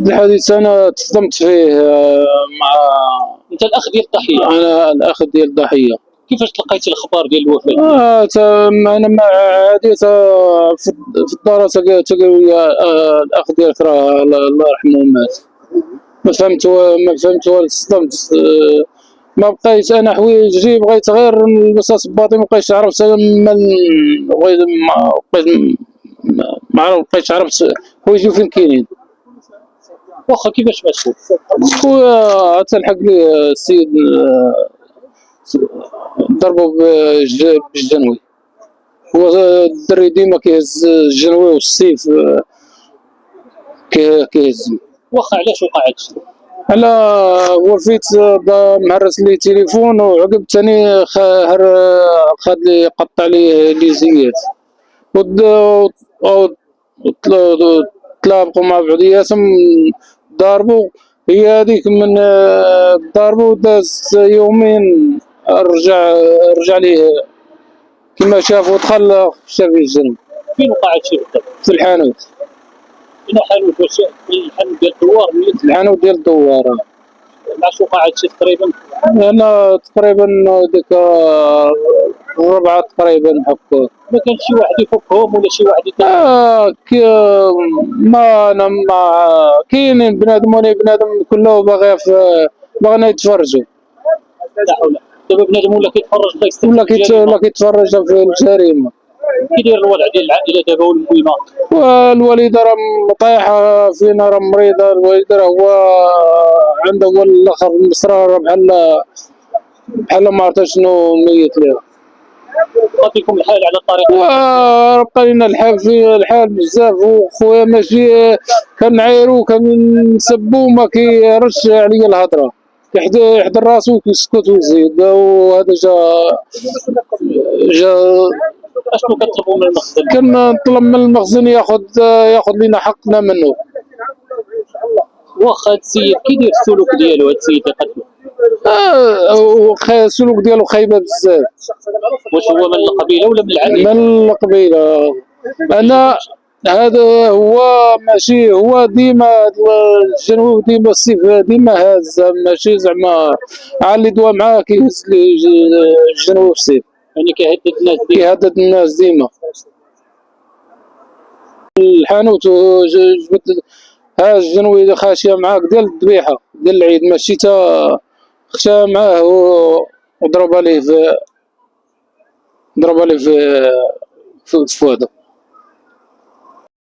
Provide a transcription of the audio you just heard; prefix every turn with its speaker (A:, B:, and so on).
A: الحديث انا تصدمت فيه مع
B: انت الاخ ديال الضحيه،
A: انا الاخ ديال الضحيه.
B: كيفاش تلقيتي الاخبار ديال الوفاه؟
A: انا مع عادي في الدار تلقى لي الاخ ديالك راه الله يرحمه مات. ما فهمت والو، تصدمت. ما بقيت انا حوايجي بغيت غير نلبسها صباطي، ما بقيتش عرفت بغيت ما بقيت ما بقيتش عرفت حوايجي فين كاينين.
B: واخا كيفاش مشهور؟
A: خويا تلحق لي السيد ضربوا بالجنوي. هو الدري ديما كيهز الجنوي والسيف كيهزم.
B: واخا علاش وقع هادشي؟
A: على وفيت مهرس لي تليفون، وعقب تاني خد لي قطع لي زيات وتلاقوا مع بعضياتهم ضاربوا. هي هذيك من ضاربوا داز يومين رجع ليه كما شاف ودخل شاف الجن.
B: فين وقع هادشي بالضبط؟
A: في الحانوت.
B: شنو حانوت؟ واش في الحانوت ديال الدوار ولا
A: في الحانوت ديال الدوار.
B: علاش وقع هادشي تقريبا؟
A: انا تقريبا ديك الربعة تقريبا هكا.
B: ما كانش شي واحد يفكهم ولا شي واحد
A: ما انا ما كاينين بنادم ولا بنادم كله باغينا يتفرجوا.
B: لا حول. دابا بنادم ولا كيتفرج
A: ولا كيتفرج في الجريمه.
B: كيداير الوضع ديال العائله دابا والمهمه؟
A: والوالده راه طايحه فينا، راه مريضه. الوالده راه هو عنده هو الاخر المصرار، بحال ما عرفت شنو ميت ليها.
B: بقى فيكم الحال على الطريق؟
A: وبقى لنا الحال بزاف. وخويا ماشي كنعايرو كنسبو ما كيردش عليا الهضره، كيحضر راسو وكيسكت ويزيد. وهذا جا
B: اشنو كتطلبوا من المخزن؟
A: كنطلب من المخزن ياخذ لنا حقنا منه.
B: واخا هاد السيد كيدير السلوك ديالو، هاد السيد اللي قتلو؟
A: السلوك ديالو خايبه بزاف.
B: واش هو من القبيله ولا من العائله؟
A: من القبيله. انا هذا هو ماشي هو ديما الجنوب، ديما السيف ديما هاز، ماشي زعما اللي دوا معاه كيهز لي الجنوب السيف.
B: يعني كيهدد الناس ديما؟
A: كيهدد الناس ديما. الحانوت جبت ها الجنوي خاشيه معاك ديال الذبيحه ديال العيد، ماشي تا خشى معاه وضرب عليه في فؤاده.